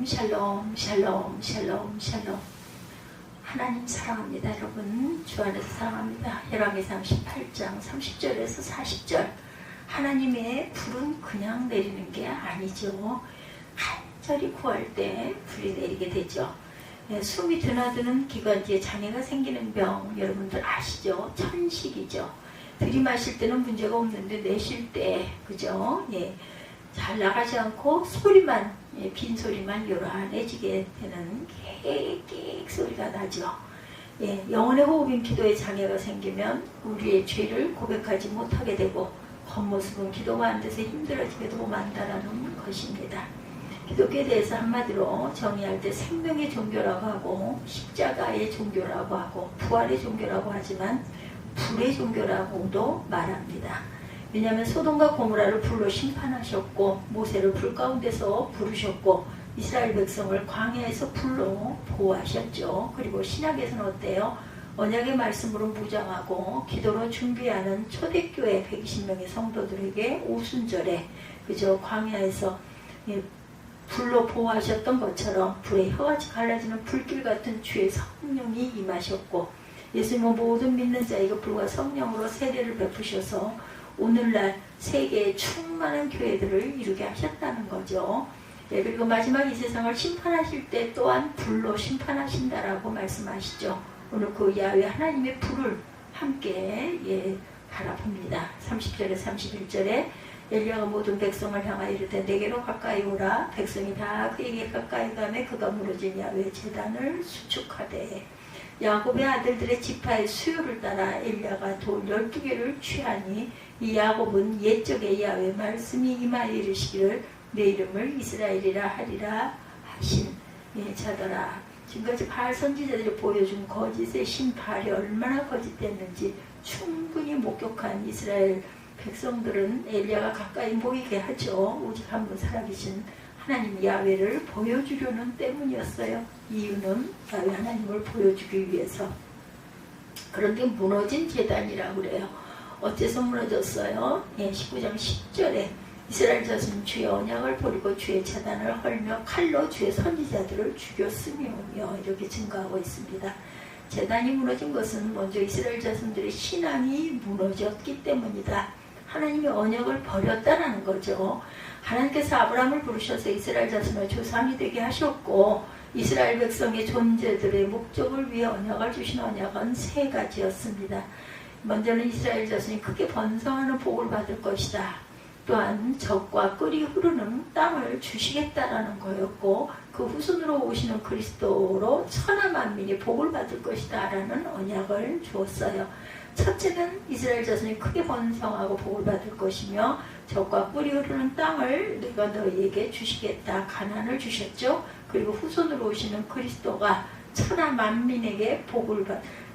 샬롬 샬롬 샬롬 샬롬 샬롬. 하나님 사랑합니다. 여러분 주 안에서 사랑합니다. 열왕기상 18장 30절에서 40절. 하나님의 불은 그냥 내리는 게 아니죠. 간절히 구할 때 불이 내리게 되죠. 숨이 드나드는 기관지에 장애가 생기는 병 여러분들 아시죠? 천식이죠. 들이마실 때는 문제가 없는데 내쉴 때 그죠? 잘 나가지 않고 소리만 빈 소리만 요란해지게 되는 깨익 소리가 나죠. 영혼의 호흡인 기도에 장애가 생기면 우리의 죄를 고백하지 못하게 되고 겉모습은 기도가 안 돼서 힘들어지게도 만다라는 것입니다. 기독교에 대해서 한마디로 정의할 때 생명의 종교라고 하고 십자가의 종교라고 하고 부활의 종교라고 하지만 불의 종교라고도 말합니다. 왜냐하면 소돔과 고모라를 불로 심판하셨고 모세를 불 가운데서 부르셨고 이스라엘 백성을 광야에서 불로 보호하셨죠. 그리고 신약에서는 어때요? 언약의 말씀으로 무장하고 기도로 준비하는 초대교회 120명의 성도들에게 오순절에 그저 광야에서 불로 보호하셨던 것처럼 불의 혀같이 갈라지는 불길 같은 주의 성령이 임하셨고 예수님은 모든 믿는 자에게 불과 성령으로 세례를 베푸셔서 오늘날 세계에 충만한 교회들을 이루게 하셨다는 거죠. 그리고 마지막 이 세상을 심판하실 때 또한 불로 심판하신다라고 말씀하시죠. 오늘 그 야훼 하나님의 불을 함께 바라봅니다. 30절에 31절에 엘리야가 모든 백성을 향하여 이르되 내게로 가까이 오라. 백성이 다 그에게 가까이 가매 그가 무너진 야훼 제단을 수축하되 야곱의 아들들의 지파의 수요를 따라 엘리야가 돌 12개를 취하니 이 야곱은 옛적의 야훼 말씀이 임하여 이르시기를 내 이름을 이스라엘이라 하리라 하신 자더라. 지금까지 바알 선지자들이 보여준 거짓의 신발이 얼마나 거짓됐는지 충분히 목격한 이스라엘 백성들은 엘리야가 가까이 모이게 하죠. 오직 한 분 살아계신 하나님 야훼를 보여주려는 때문이었어요. 이유는 야훼 하나님을 보여주기 위해서. 그런데 무너진 제단이라고 그래요. 어째서 무너졌어요? 19장 10절에 이스라엘 자손 주의 언약을 버리고 주의 제단을 헐며 칼로 주의 선지자들을 죽였으며 이렇게 증거하고 있습니다. 제단이 무너진 것은 먼저 이스라엘 자손들의 신앙이 무너졌기 때문이다. 하나님의 언약을 버렸다라는 거죠. 하나님께서 아브라함을 부르셔서 이스라엘 자손의 조상이 되게 하셨고 이스라엘 백성의 존재들의 목적을 위해 언약을 주신 언약은 세 가지였습니다. 먼저는 이스라엘 자손이 크게 번성하는 복을 받을 것이다. 또한 적과 끓이 흐르는 땅을 주시겠다라는 거였고 그 후손으로 오시는 그리스도로 천하 만민이 복을 받을 것이다 라는 언약을 주었어요. 첫째는 이스라엘 자손이 크게 번성하고 복을 받을 것이며 적과 꿀이 흐르는 땅을 내가 너희에게 주시겠다. 가나안을 주셨죠. 그리고 후손으로 오시는 그리스도가 천하 만민에게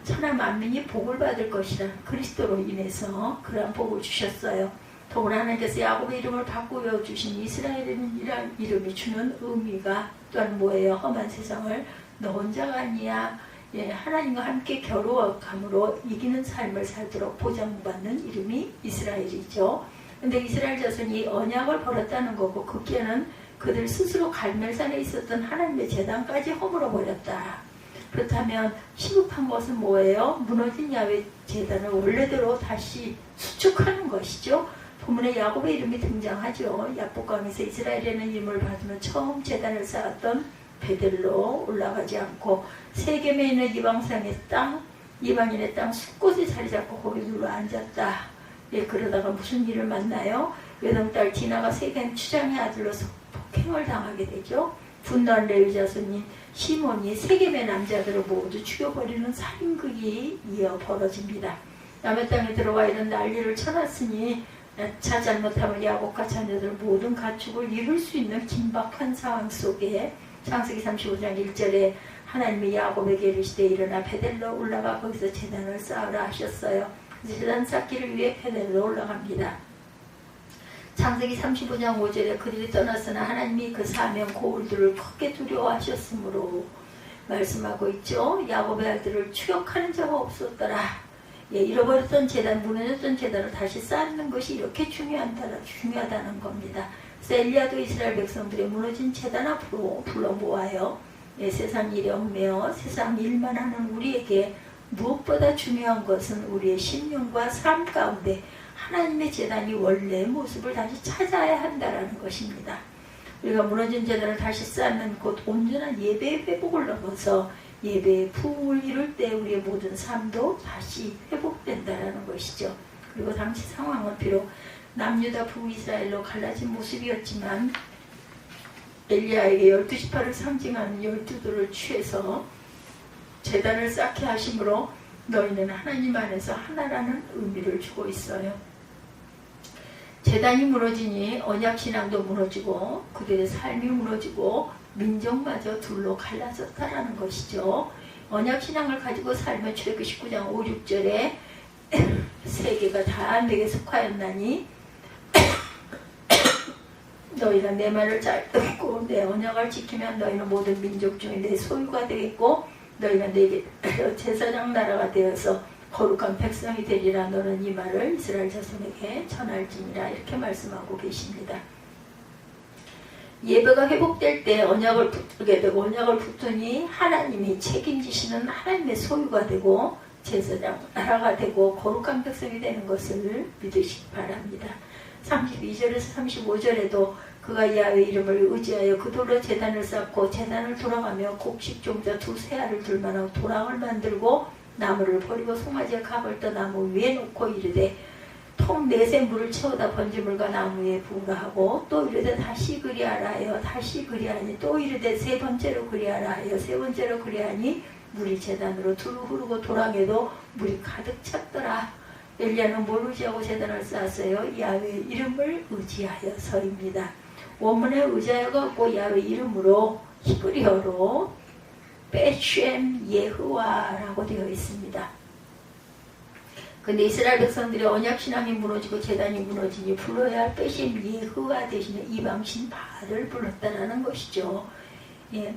천하 만민이 복을 받을 것이라 그리스도로 인해서 그러한 복을 주셨어요. 더구나 하나님께서 야곱의 이름을 바꾸어 주신 이스라엘이라는 이름이 주는 의미가 또한 뭐예요? 험한 세상을 너 혼자가 아니야. 하나님과 함께 겨루어감으로 이기는 삶을 살도록 보장받는 이름이 이스라엘이죠. 근데 이스라엘 자손이 언약을 버렸다는 거고 그게는 그들 스스로 갈멜산에 있었던 하나님의 제단까지 허물어 버렸다. 그렇다면 시급한 것은 뭐예요? 무너진 야훼 제단을 원래대로 다시 수축하는 것이죠. 본문에 야곱의 이름이 등장하죠. 야복강에서 이스라엘이라는 이름을 받으면 처음 제단을 쌓았던 베델로 올라가지 않고 세겜에 있는 이방인의 땅 숲곳에 자리 잡고 거기 눌러 앉았다. 그러다가 무슨 일을 만나요? 외동딸 디나가 세겜 추장의 아들로서 폭행을 당하게 되죠. 분노한 레위 자손인 시몬이 세겜의 남자들을 모두 죽여버리는 살인극이 이어 벌어집니다. 남의 땅에 들어와 이런 난리를 쳐놨으니 자 잘못하면 야곱과 자녀들 모든 가축을 잃을 수 있는 긴박한 상황 속에 창세기 35장 1절에 하나님이 야곱에게 이르시되 일어나 베델로 올라가 거기서 제단을 쌓으라 하셨어요. 그래서 제단 쌓기를 위해 베델로 올라갑니다. 창세기 35장 5절에 그들이 떠났으나 하나님이 그 사명 고울들을 크게 두려워하셨으므로 말씀하고 있죠. 야곱의 아들을 추격하는 자가 없었더라. 잃어버렸던 제단, 무너졌던 제단을 다시 쌓는 것이 이렇게 중요하다는 겁니다. 그래서 엘리야도 이스라엘 백성들의 무너진 제단 앞으로 불러 모아요. 세상 일에 얽매여 세상 일만 하는 우리에게 무엇보다 중요한 것은 우리의 심령과 삶 가운데 하나님의 제단이 원래 모습을 다시 찾아야 한다는 것입니다. 우리가 무너진 제단을 다시 쌓는 곧 온전한 예배의 회복을 넘어서 예배의 부흥을 이룰 때 우리의 모든 삶도 다시 회복된다는 것이죠. 그리고 당시 상황은 비록 남유다 북이스라엘로 갈라진 모습이었지만 엘리야에게 12지파를 상징하는 12돌을 취해서 제단을 쌓게 하심으로 너희는 하나님 안에서 하나라는 의미를 주고 있어요. 제단이 무너지니 언약신앙도 무너지고 그들의 삶이 무너지고 민족마저 둘로 갈라졌다라는 것이죠. 언약신앙을 가지고 살면 출애굽기 19장 5, 6절에 세계가 다 내게 속하였나니 너희가 내 말을 잘 듣고 내 언약을 지키면 너희는 모든 민족 중에 내 소유가 되겠고 너희가 내게 제사장 나라가 되어서 거룩한 백성이 되리라. 너는 이 말을 이스라엘 자손에게 전할지니라. 이렇게 말씀하고 계십니다. 예배가 회복될 때 언약을 붙들게 되고 언약을 붙으니 하나님이 책임지시는 하나님의 소유가 되고 제사장 나라가 되고 거룩한 백성이 되는 것을 믿으시기 바랍니다. 32절에서 35절에도 그가 야훼 이름을 의지하여 그 돌로 제단을 쌓고 제단을 돌아가며 곡식 종자 두세 알을 둘만한 도랑을 만들고 나무를 버리고 송아지의 각을 떠 나무 위에 놓고 이르되 통 넷에 물을 채우다 번제물과 나무 위에 부으라 하고 또 이르되 다시 그리하라 하여 다시 그리하니 또 이르되 세 번째로 그리하라 하여 세 번째로 그리하니 물이 제단으로 두루 흐르고 도랑에도 물이 가득 찼더라. 엘리야는 뭘 의지하고 제단을 쌓았어요? 야훼 이름을 의지하여서입니다. 원문에 의지하여가 없고 야훼 이름으로 히브리어로 베쉔 예흐와라고 되어 있습니다. 근데 이스라엘 백성들의 언약신앙이 무너지고 제단이 무너지니 불러야 할 베쉔 예흐와 대신에 이방신 바알을 불렀다라는 것이죠. 예,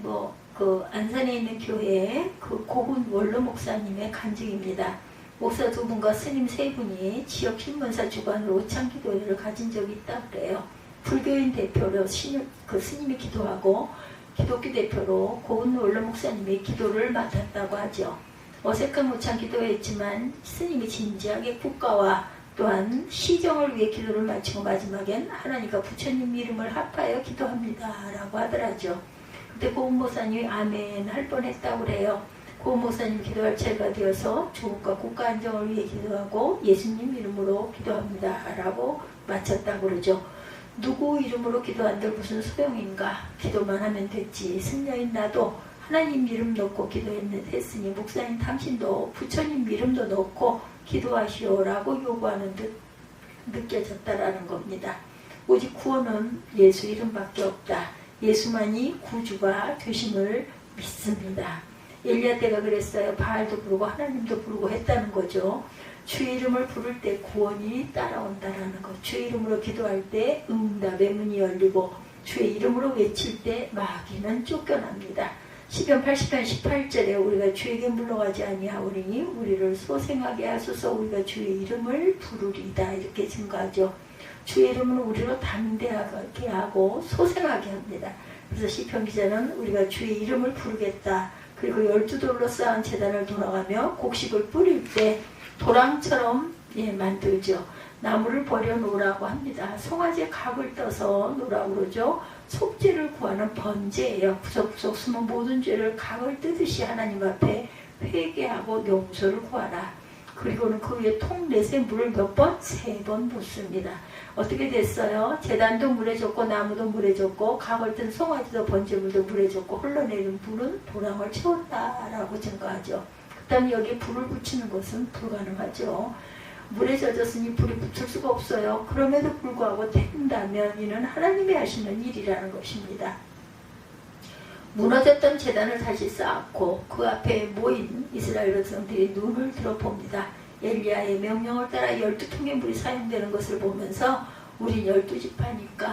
그 안산에 있는 교회의 그 고훈 원로 목사님의 간증입니다. 목사 2분과 스님 3분이 지역 신문사 주관으로 오창기도회를 가진 적이 있다 그래요. 불교인 대표로 스님이 기도하고 기독교 대표로 고은 원로 목사님이 기도를 맡았다고 하죠. 어색한 오창기도회였지만 스님이 진지하게 국가와 또한 시정을 위해 기도를 마치고 마지막엔 하나님과 부처님 이름을 합하여 기도합니다 라고 하더라죠. 그때 고은 목사님이 아멘 할 뻔했다고 그래요. 고은 목사님 기도할 차례가 되어서 조국과 국가 안정을 위해 기도하고 예수님 이름으로 기도합니다 라고 마쳤다고 그러죠. 누구 이름으로 기도한들 무슨 소용인가? 기도만 하면 됐지. 승려인 나도 하나님 이름 넣고 기도했으니 목사님 당신도 부처님 이름도 넣고 기도하시오라고 요구하는 듯 느껴졌다라는 겁니다. 오직 구원은 예수 이름밖에 없다. 예수만이 구주가 되심을 믿습니다. 엘리야 때가 그랬어요. 바알도 부르고 하나님도 부르고 했다는 거죠. 주의 이름을 부를 때 구원이 따라온다라는 것. 주의 이름으로 기도할 때 응답의 문이 열리고 주의 이름으로 외칠 때 마귀는 쫓겨납니다. 시편 80편 18절에 우리가 주에게 물러가지 아니하오리니 우리를 소생하게 하소서. 우리가 주의 이름을 부르리다 이렇게 증거하죠. 주의 이름은 우리로 담대하게 하고 소생하게 합니다. 그래서 시편 기자는 우리가 주의 이름을 부르겠다. 그리고 12돌로 쌓은 제단을 돌아가며 곡식을 뿌릴 때 도랑처럼 만들죠. 나무를 버려 놓으라고 합니다. 송아지의 각을 떠서 놓으라고 그러죠. 속죄를 구하는 번제예요. 구석구석 숨은 모든 죄를 각을 뜨듯이 하나님 앞에 회개하고 용서를 구하라. 그리고는 그 위에 통 넷의 물을 몇 번? 3번 붓습니다. 어떻게 됐어요? 제단도 물에 젖고 나무도 물에 젖고 각을 뜬 송아지도 번제물도 물에 젖고 흘러내리는 불은 도랑을 채웠다라고 증거하죠. 그 다음에 여기에 불을 붙이는 것은 불가능하죠. 물에 젖었으니 불이 붙을 수가 없어요. 그럼에도 불구하고 된다면 이는 하나님이 하시는 일이라는 것입니다. 무너졌던 제단을 다시 쌓았고 그 앞에 모인 이스라엘 백성들이 눈을 들어봅니다. 엘리야의 명령을 따라 12통의 물이 사용되는 것을 보면서 우린 12지파니까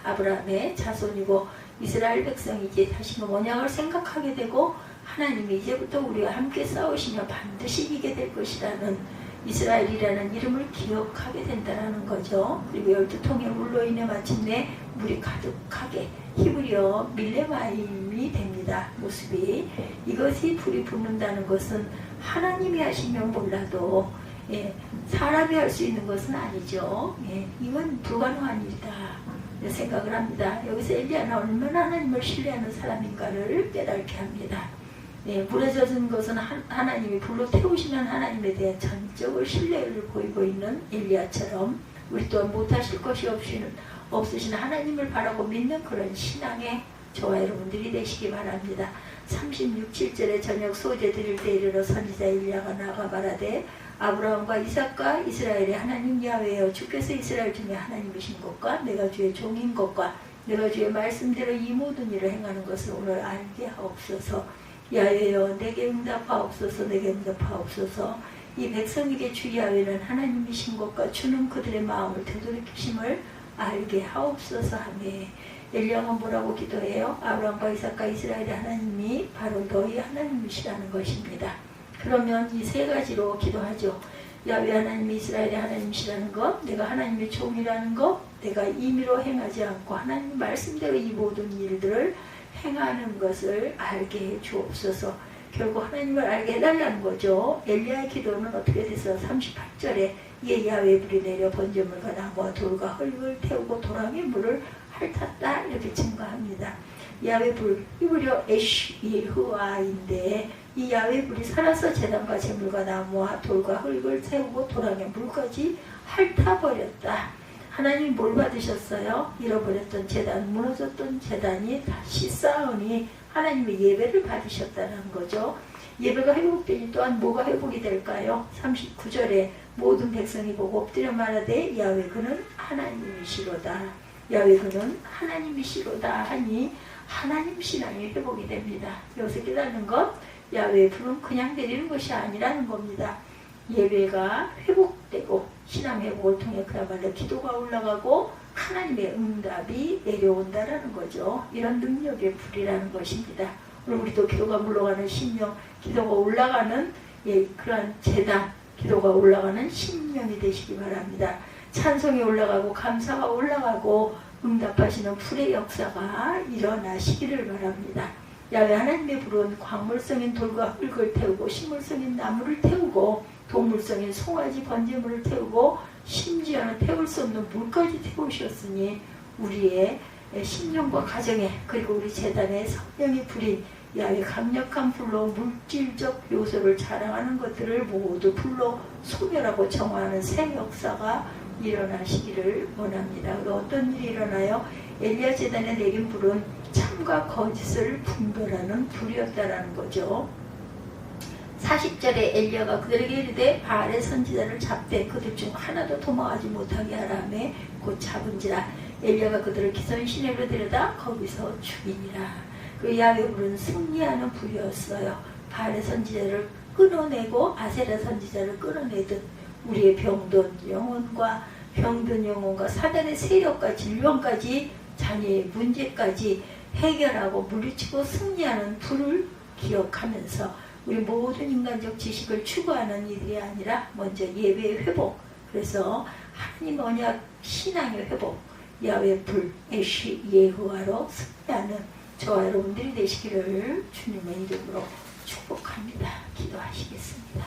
아브라함의 자손이고 이스라엘 백성이 이제 다시금 언약을 생각하게 되고 하나님이 이제부터 우리와 함께 싸우시며 반드시 이기게 될 것이라는 이스라엘이라는 이름을 기억하게 된다는 거죠. 그리고 12통의 물로 인해 마침내 물이 가득하게 히브리어 밀레마임이 됩니다. 모습이. 이것이 불이 붙는다는 것은 하나님이 하시면 몰라도 사람이 할 수 있는 것은 아니죠. 이건 불가능한 일이다 생각을 합니다. 여기서 엘리야는 얼마나 하나님을 신뢰하는 사람인가를 깨닫게 합니다. 물에 젖은 것은 하나님이 불로 태우시는 하나님에 대한 전적을 신뢰를 보이고 있는 엘리야처럼 우리 또한 못하실 것이 없으신 하나님을 바라고 믿는 그런 신앙의 저와 여러분들이 되시기 바랍니다. 36, 7절에 저녁 소재 드릴 때 이르러 선지자 엘리야가 나가 말하되 아브라함과 이삭과 이스라엘의 하나님 야훼여 주께서 이스라엘 중에 하나님이신 것과 내가 주의 종인 것과 내가 주의 말씀대로 이 모든 일을 행하는 것을 오늘 알게 하옵소서. 야훼여 내게 응답하옵소서. 내게 응답하옵소서. 이 백성에게 주 야훼는 하나님이신 것과 주는 그들의 마음을 되돌이키심을 알게 하옵소서 하매 엘리야가 뭐라고 기도해요? 아브라함과 이삭과 이스라엘의 하나님이 바로 너희 하나님이시라는 것입니다. 그러면 이 세 가지로 기도하죠. 야훼 하나님이 이스라엘의 하나님이시라는 것, 내가 하나님의 종이라는 것, 내가 임의로 행하지 않고 하나님 말씀대로 이 모든 일들을 행하는 것을 알게 해 주옵소서. 결국 하나님을 알게 해달라는 거죠. 엘리야의 기도는 어떻게 돼서 38절에 이에 야훼 불이 내려 번제물과 나무와 돌과 흙을 태우고 도랑의 물을 핥았다 이렇게 증거합니다. 야훼 불, 히브리어 에시예후아인데 이 야훼 불이 살아서 제단과 제물과 나무와 돌과 흙을 태우고 도랑의 물까지 핥아버렸다. 하나님이 뭘 받으셨어요? 잃어버렸던 제단, 무너졌던 제단이 다시 쌓으니 하나님의 예배를 받으셨다는 거죠. 예배가 회복되니 또한 뭐가 회복이 될까요? 39절에 모든 백성이 보고 엎드려 말하되 야훼 그는 하나님이시로다. 야훼 그는 하나님이시로다 하니 하나님 신앙이 회복이 됩니다. 여기서 깨닫는 것, 야훼 불은 그냥 내리는 것이 아니라는 겁니다. 예배가 회복되고 신앙 회복을 통해 그야말로 기도가 올라가고 하나님의 응답이 내려온다라는 거죠. 이런 능력의 불이라는 것입니다. 오늘 우리도 기도가 물러가는 심령, 기도가 올라가는 그러한 제단, 기도가 올라가는 심령이 되시기 바랍니다. 찬송이 올라가고 감사가 올라가고 응답하시는 불의 역사가 일어나시기를 바랍니다. 야훼 하나님의 불은 광물성인 돌과 흙을 태우고 식물성인 나무를 태우고 동물성인 송아지 번제물을 태우고 심지어는 태울 수 없는 물까지 태우셨으니 우리의 심령과 가정에 그리고 우리 제단의 성령의 불이 야훼 강력한 불로 물질적 요소를 자랑하는 것들을 모두 불로 소멸하고 정화하는 새 역사가 일어나시기를 원합니다. 어떤 일이 일어나요? 엘리야 제단에 내린 불은 참과 거짓을 분별하는 불이었다라는 거죠. 40절에 엘리야가 그들에게 이르되 바알의 선지자를 잡되 그들 중 하나도 도망하지 못하게 하라매 곧 잡은지라. 엘리야가 그들을 기손 시내로 데려다 거기서 죽이니라. 그 야훼 불은 승리하는 불이었어요. 바알의 선지자를 끊어내고 아세라 선지자를 끊어내듯 우리의 병든 영혼과 사단의 세력과 질병까지 자녀의 문제까지 해결하고 물리치고 승리하는 불을 기억하면서 우리 모든 인간적 지식을 추구하는 일이 아니라 먼저 예배의 회복, 그래서 하나님 언약 신앙의 회복, 야훼 불 에시예후아로 승리하는 저와 여러분들이 되시기를 주님의 이름으로 축복합니다. 기도하시겠습니다.